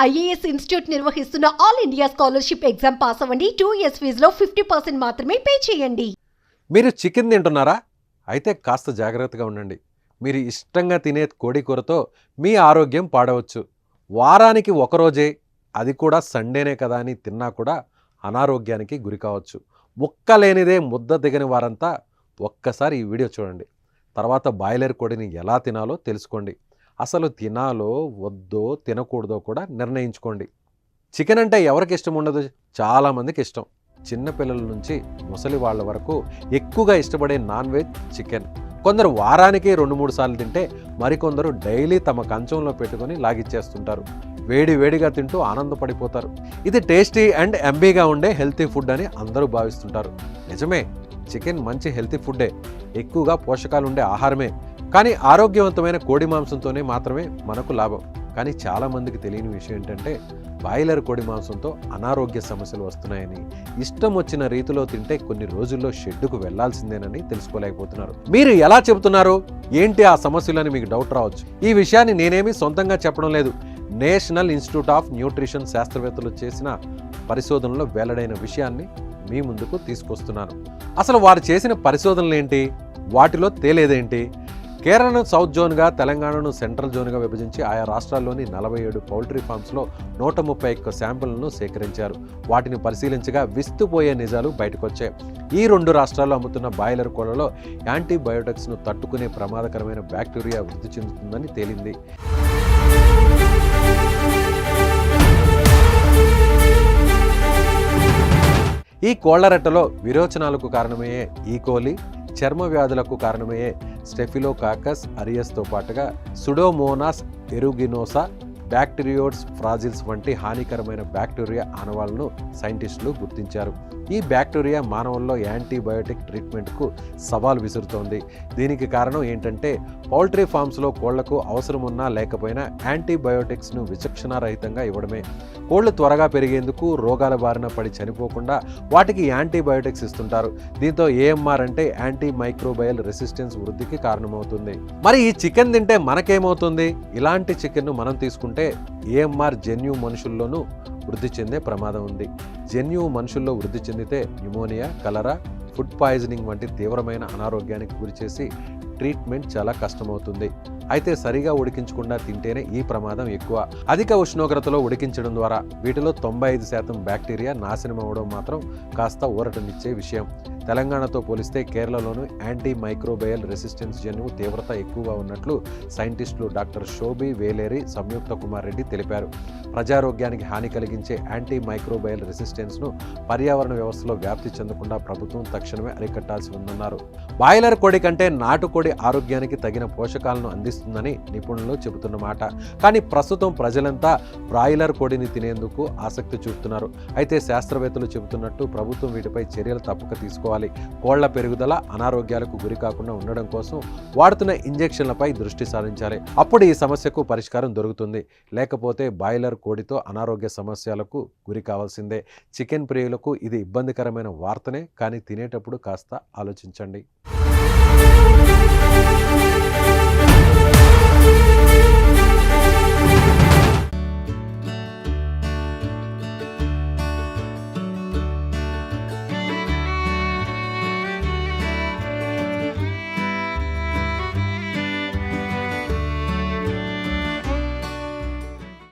IAS institute నిర్వహిస్తున్న all India scholarship exam pass అవ్వండి. 2 years ఫీజులో 50% మాత్రమే పే చేయండి. మీరు చికెన్ తింటున్నారా? అయితే కాస్త జాగ్రత్తగా ఉండండి. మీరు ఇష్టంగా తినే కోడి కూరతో మీ ఆరోగ్యం పాడవచ్చు. వారానికి ఒకరోజే, అది కూడా సండేనే కదా అని తిన్నా కూడా అనారోగ్యానికి గురి కావచ్చు. ముక్క లేనిదే ముద్ద దిగని వారంతా ఒక్కసారి ఈ వీడియో చూడండి. తర్వాత బాయిలర్ కోడిని ఎలా తినాలో తెలుసుకోండి. అసలు తినాలో వద్దో తినకూడదో కూడా నిర్ణయించుకోండి. చికెన్ అంటే ఎవరికి ఇష్టం ఉండదు? చాలామందికి ఇష్టం. చిన్నపిల్లల నుంచి ముసలి వాళ్ళ వరకు ఎక్కువగా ఇష్టపడే నాన్ వెజ్ చికెన్. కొందరు వారానికి 2-3 సార్లు తింటే మరికొందరు డైలీ తమ కంచంలో పెట్టుకొని లాగిచ్చేస్తుంటారు. వేడి వేడిగా తింటూ ఆనందపడిపోతారు. ఇది టేస్టీ అండ్ ఎంబీగా ఉండే హెల్తీ ఫుడ్ అని అందరూ భావిస్తుంటారు. నిజమే, చికెన్ మంచి హెల్తీ ఫుడ్డే, ఎక్కువగా పోషకాలు ఉండే ఆహారమే. కానీ ఆరోగ్యవంతమైన కోడి మాంసంతోనే మాత్రమే మనకు లాభం. కానీ చాలామందికి తెలియని విషయం ఏంటంటే బాయిలర్ కోడి మాంసంతో అనారోగ్య సమస్యలు వస్తున్నాయని, ఇష్టం వచ్చిన రీతిలో తింటే కొన్ని రోజుల్లో షెడ్డుకు వెళ్లాల్సిందేనని తెలుసుకోలేకపోతున్నారు. మీరు ఎలా చెబుతున్నారు? ఏంటి ఆ సమస్యలని మీకు డౌట్ రావచ్చు. ఈ విషయాన్ని నేనేమి సొంతంగా చెప్పడం లేదు. నేషనల్ ఇన్స్టిట్యూట్ ఆఫ్ న్యూట్రిషన్ శాస్త్రవేత్తలు చేసిన పరిశోధనలో వెల్లడైన విషయాన్ని మీ ముందుకు తీసుకొస్తున్నాను. అసలు వారు చేసిన పరిశోధనలు ఏంటి? వాటిలో తేలేదేంటి? కేరళను సౌత్ జోన్గా, తెలంగాణను సెంట్రల్ జోన్గా విభజించి ఆయా రాష్ట్రాల్లోని 47 పౌల్ట్రీ ఫామ్స్లో 131 శాంపుల్ను సేకరించారు. వాటిని పరిశీలించగా విస్తుపోయే నిజాలు బయటకొచ్చాయి. ఈ 2 రాష్ట్రాల్లో అమ్ముతున్న బాయిలర్ కోళ్లలో యాంటీబయోటిక్స్ను తట్టుకునే ప్రమాదకరమైన బ్యాక్టీరియా వృద్ధి చెందుతుందని తేలింది. ఈ కోళ్ల రెట్టలో విరోచనాలకు కారణమయ్యే ఈకోలి, చర్మ వ్యాధులకు కారణమయ్యే స్టెఫిలోకాకస్ అరియస్తో పాటుగా సుడోమోనాస్ ఎరుగినోసా, బ్యాక్టీరియోడ్స్ ఫ్రాజిల్స్ వంటి హానికరమైన బ్యాక్టీరియా ఆనవాళ్లను సైంటిస్టులు గుర్తించారు. ఈ బ్యాక్టీరియా మానవుల్లో యాంటీబయోటిక్ ట్రీట్మెంట్కు సవాల్ విసురుతోంది. దీనికి కారణం ఏంటంటే పౌల్ట్రీ ఫామ్స్లో కోళ్లకు అవసరమున్నా లేకపోయినా యాంటీబయోటిక్స్ను విచక్షణారహితంగా ఇవ్వడమే. కోళ్లు త్వరగా పెరిగేందుకు, రోగాల బారిన పడి చనిపోకుండా వాటికి యాంటీబయోటిక్స్ ఇస్తుంటారు. దీంతో ఏఎంఆర్ అంటే యాంటీ మైక్రోబయల్ రెసిస్టెన్స్ వృద్ధికి కారణమవుతుంది. మరి ఈ చికెన్ తింటే మనకేమవుతుంది? ఇలాంటి చికెన్ను మనం తీసుకుంటే ఏఎంఆర్ జన్యు మనుషుల్లోనూ వృద్ధి చెందే ప్రమాదం ఉంది. జన్యువు మనుషుల్లో వృద్ధి చెందితే న్యూమోనియా, కలరా, ఫుడ్ పాయిజనింగ్ వంటి తీవ్రమైన అనారోగ్యానికి గురిచేసి ట్రీట్మెంట్ చాలా కష్టమవుతుంది. అయితే సరిగా ఉడికించకుండా తింటేనే ఈ ప్రమాదం ఎక్కువ. అధిక ఉష్ణోగ్రతలో ఉడికించడం ద్వారా వీటిలో 95% బ్యాక్టీరియా నాశనం అవ్వడం మాత్రం కాస్త ఊరటనిచ్చే విషయం. తెలంగాణతో పోలిస్తే కేరళలోనూ యాంటీ మైక్రోబయల్ రెసిస్టెన్స్ జన్యువు తీవ్రత ఎక్కువగా ఉన్నట్లు సైంటిస్టులు డాక్టర్ శోభి వేలేరి, సంయుక్త కుమార్ రెడ్డి తెలిపారు. ప్రజారోగ్యానికి హాని కలిగించే యాంటీ మైక్రోబయల్ రెసిస్టెన్స్ను పర్యావరణ వ్యవస్థలో వ్యాప్తి చెందకుండా ప్రభుత్వం తక్షణమే అరికట్టాల్సి ఉందన్నారు. బాయిలర్ కోడి కంటే నాటుకోడి ఆరోగ్యానికి తగిన పోషకాలను అందిస్తుందని నిపుణులు చెబుతున్నమాట. కానీ ప్రస్తుతం ప్రజలంతా బ్రాయిలర్ కోడిని తినేందుకు ఆసక్తి చూపుతున్నారు. అయితే శాస్త్రవేత్తలు చెబుతున్నట్టు ప్రభుత్వం వీటిపై చర్యలు తప్పక తీసుకోవాలి. కోళ్ల పెరుగుదల, అనారోగ్యాలకు గురి కాకుండా ఉండడం కోసం వాడుతున్న ఇంజెక్షన్లపై దృష్టి సారించాలి. అప్పుడు ఈ సమస్యకు పరిష్కారం దొరుకుతుంది. లేకపోతే బాయిలర్ కోడితో అనారోగ్య సమస్యలకు గురి కావాల్సిందే. చికెన్ ప్రియులకు ఇది ఇబ్బందికరమైన వార్తనే, కానీ తినేటప్పుడు కాస్త ఆలోచించండి.